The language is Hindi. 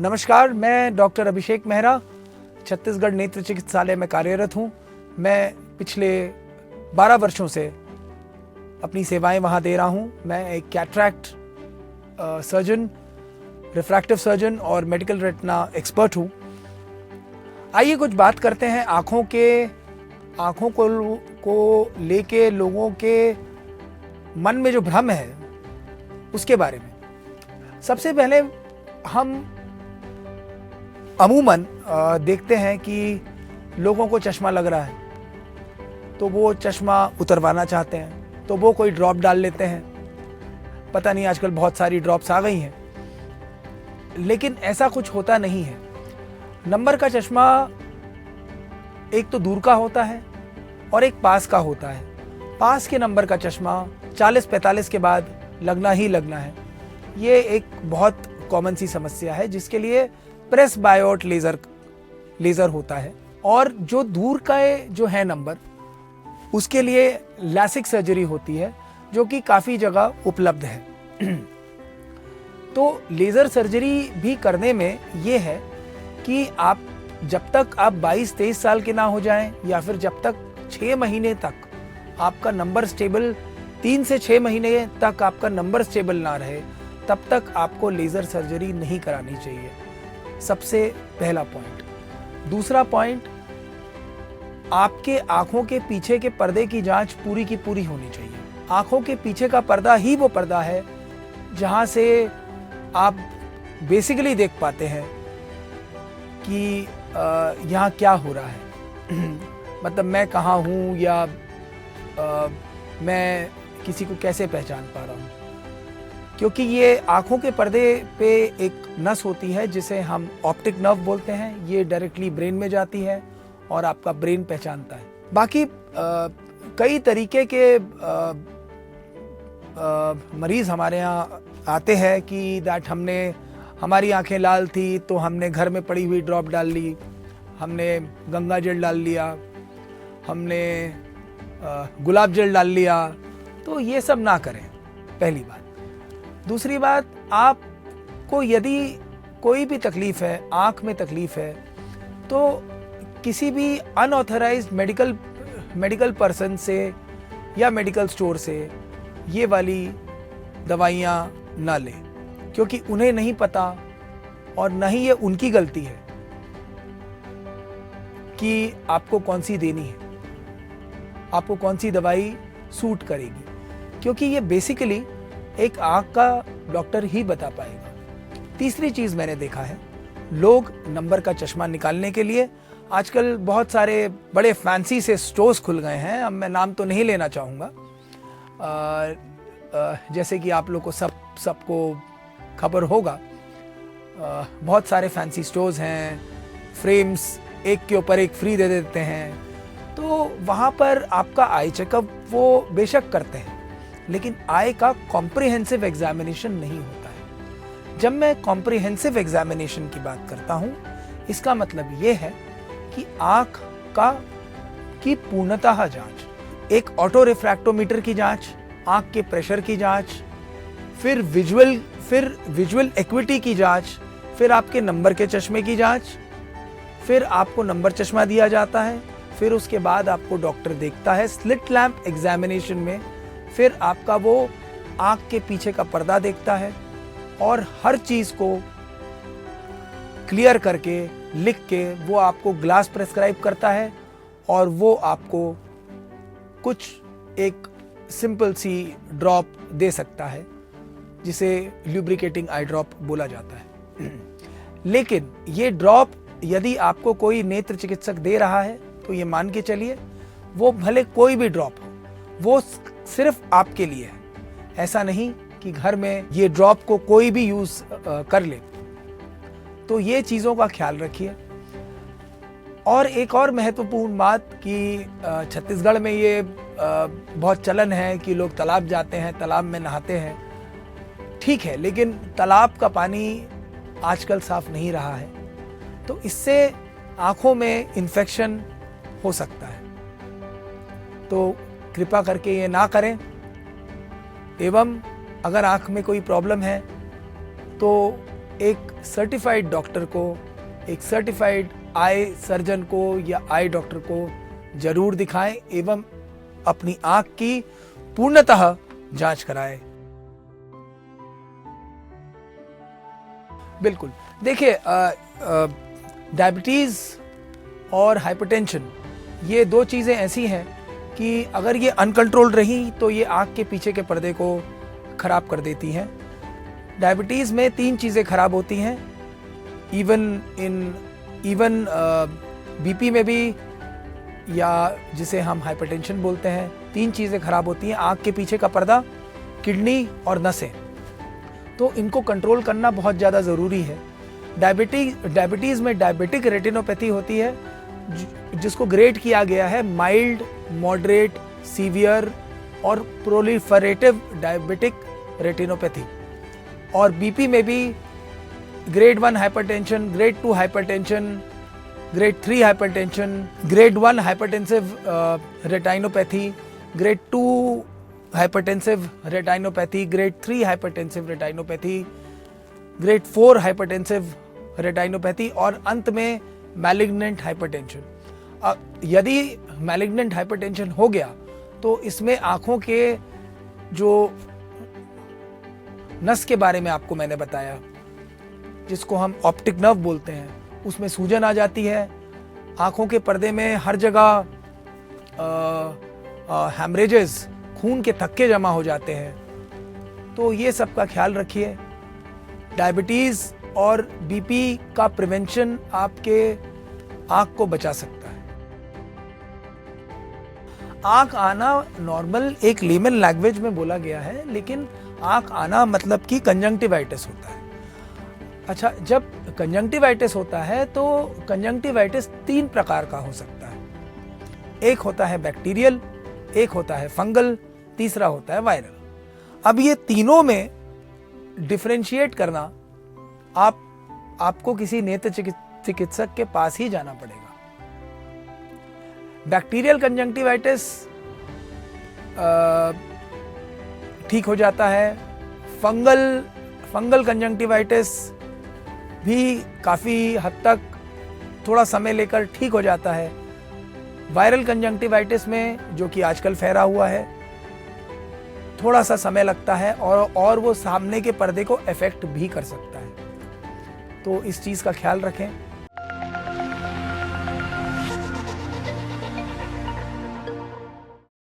नमस्कार, मैं डॉक्टर अभिषेक मेहरा छत्तीसगढ़ नेत्र चिकित्सालय में कार्यरत हूँ। मैं पिछले 12 वर्षों से अपनी सेवाएं वहाँ दे रहा हूँ। मैं एक कैटरैक्ट सर्जन, रिफ्रैक्टिव सर्जन और मेडिकल रेटिना एक्सपर्ट हूँ। आइए कुछ बात करते हैं आँखों को लेके लोगों के मन में जो भ्रम है उसके बारे में। सबसे पहले हम अमूमन देखते हैं कि लोगों को चश्मा लग रहा है तो वो चश्मा उतरवाना चाहते हैं, तो वो कोई ड्रॉप डाल लेते हैं। पता नहीं आजकल बहुत सारी ड्रॉप्स आ गई हैं, लेकिन ऐसा कुछ होता नहीं है। नंबर का चश्मा एक तो दूर का होता है और एक पास का होता है। पास के नंबर का चश्मा 40-45 के बाद लगना ही लगना है। ये एक बहुत कॉमन सी समस्या है जिसके लिए प्रेस बायोट लेजर होता है। और जो दूर का जो है नंबर, उसके लिए लैसिक सर्जरी होती है जो कि काफ़ी जगह उपलब्ध है। तो लेज़र सर्जरी भी करने में ये है कि आप जब तक आप 22-23 साल के ना हो जाएं, या फिर जब तक 6 महीने तक आपका नंबर स्टेबल, 3 से 6 महीने तक आपका नंबर स्टेबल ना रहे, तब तक आपको लेज़र सर्जरी नहीं करानी चाहिए। सबसे पहला पॉइंट। दूसरा पॉइंट, आपके आंखों के पीछे के पर्दे की जांच पूरी की पूरी होनी चाहिए। आंखों के पीछे का पर्दा ही वो पर्दा है जहां से आप बेसिकली देख पाते हैं कि यहाँ क्या हो रहा है। मतलब मैं कहाँ हूँ, या मैं किसी को कैसे पहचान पा रहा हूँ। क्योंकि ये आंखों के पर्दे पे एक नस होती है जिसे हम ऑप्टिक नर्व बोलते हैं। ये डायरेक्टली ब्रेन में जाती है और आपका ब्रेन पहचानता है। बाकी कई तरीके के मरीज़ हमारे यहाँ आते हैं कि हमारी आंखें लाल थी तो हमने घर में पड़ी हुई ड्रॉप डाल ली, हमने गंगा जल डाल लिया, हमने गुलाब जल डाल लिया। तो ये सब ना करें, पहली बात। दूसरी बात, आपको यदि कोई भी तकलीफ है, आँख में तकलीफ है, तो किसी भी अनऑथराइज्ड मेडिकल पर्सन से या मेडिकल स्टोर से ये वाली दवाइयाँ ना लें, क्योंकि उन्हें नहीं पता और न ही ये उनकी गलती है कि आपको कौन सी देनी है, आपको कौन सी दवाई सूट करेगी, क्योंकि ये बेसिकली एक आँख का डॉक्टर ही बता पाएगा। तीसरी चीज़ मैंने देखा है, लोग नंबर का चश्मा निकालने के लिए आजकल बहुत सारे बड़े फैंसी से स्टोर्स खुल गए हैं। अब मैं नाम तो नहीं लेना चाहूँगा, जैसे कि आप लोग को सबको खबर होगा। बहुत सारे फैंसी स्टोर्स हैं, फ्रेम्स एक के ऊपर एक फ्री दे देते हैं। तो वहाँ पर आपका आई चेकअप वो बेशक करते हैं, लेकिन आई का कॉम्प्रिहेंसिव एग्जामिनेशन नहीं होता है। जब मैं कॉम्प्रिहेंसिव एग्जामिनेशन की बात करता हूँ, इसका मतलब ये है कि आँख की पूर्णतः जांच, एक ऑटो रिफ्रैक्टोमीटर की जांच, आँख के प्रेशर की जांच, फिर विजुअल एक्विटी की जांच, फिर आपके नंबर के चश्मे की जांच, फिर आपको नंबर चश्मा दिया जाता है, फिर उसके बाद आपको डॉक्टर देखता है स्लिट लैम्प एग्जामिनेशन में, फिर आपका वो आँख के पीछे का पर्दा देखता है और हर चीज़ को क्लियर करके लिख के वो आपको ग्लास प्रेस्क्राइब करता है और वो आपको कुछ एक सिंपल सी ड्रॉप दे सकता है जिसे ल्यूब्रिकेटिंग आई ड्रॉप बोला जाता है। लेकिन ये ड्रॉप यदि आपको कोई नेत्र चिकित्सक दे रहा है तो ये मान के चलिए वो भले कोई भी ड्रॉप हो, वो सिर्फ आपके लिए है। ऐसा नहीं कि घर में ये ड्रॉप को कोई भी यूज कर ले। तो ये चीज़ों का ख्याल रखिए। और एक और महत्वपूर्ण बात कि छत्तीसगढ़ में ये बहुत चलन है कि लोग तालाब जाते हैं, तालाब में नहाते हैं। ठीक है, लेकिन तालाब का पानी आजकल साफ नहीं रहा है, तो इससे आँखों में इन्फेक्शन हो सकता है। तो कृपा करके ये ना करें। एवं अगर आँख में कोई प्रॉब्लम है तो एक सर्टिफाइड डॉक्टर को, एक सर्टिफाइड आई सर्जन को या आई डॉक्टर को जरूर दिखाएं एवं अपनी आंख की पूर्णतः जांच कराएं। बिल्कुल, देखिए डायबिटीज और हाइपरटेंशन ये दो चीज़ें ऐसी हैं कि अगर ये अनकंट्रोल्ड रही तो ये आँख के पीछे के पर्दे को ख़राब कर देती हैं। डायबिटीज़ में 3 चीज़ें ख़राब होती हैं, इवन बीपी में भी, या जिसे हम हाइपरटेंशन बोलते हैं, 3 चीज़ें ख़राब होती हैं, आँख के पीछे का पर्दा, किडनी और नसें। तो इनको कंट्रोल करना बहुत ज़्यादा ज़रूरी है। डायबिटीज़ में डायबिटिक रेटिनोपैथी होती है जिसको ग्रेड किया गया है माइल्ड, मॉडरेट, सीवियर और प्रोलिफरेटिव डायबिटिक रेटिनोपैथी। और बीपी में भी grade 1 hypertension, grade 2 hypertension, grade 3 hypertension, grade 1 hypertensive retinopathy, grade 2 hypertensive retinopathy, grade 3 hypertensive retinopathy, grade 4 hypertensive retinopathy और अंत में मैलिग्नेंट हाइपरटेंशन। यदि मैलिग्नेंट हाइपरटेंशन हो गया तो इसमें आँखों के जो नस के बारे में आपको मैंने बताया, जिसको हम ऑप्टिक नर्व बोलते हैं, उसमें सूजन आ जाती है। आँखों के पर्दे में हर जगह हैमरेजेस, खून के थक्के जमा हो जाते हैं। तो ये सब का ख्याल रखिए। डायबिटीज़ और बीपी का प्रिवेंशन आपके आँख को बचा सकता है। आँख आना नॉर्मल एक लेमन लैंग्वेज में बोला गया है, लेकिन आँख आना मतलब कि कंजंक्टिवाइटिस होता है। अच्छा, जब कंजंक्टिवाइटिस होता है तो कंजंक्टिवाइटिस 3 प्रकार का हो सकता है। एक होता है बैक्टीरियल, एक होता है फंगल, तीसरा होता है वायरल। अब ये तीनों में डिफरेंशिएट करना आपको किसी नेत्र चिकित्सक के पास ही जाना पड़ेगा। बैक्टीरियल कंजंक्टिवाइटिस ठीक हो जाता है। फंगल कंजंक्टिवाइटिस भी काफ़ी हद तक थोड़ा समय लेकर ठीक हो जाता है। वायरल कंजंक्टिवाइटिस में, जो कि आजकल फैला हुआ है, थोड़ा सा समय लगता है और वो सामने के पर्दे को अफेक्ट भी कर सकता है। तो इस चीज़ का ख्याल रखें।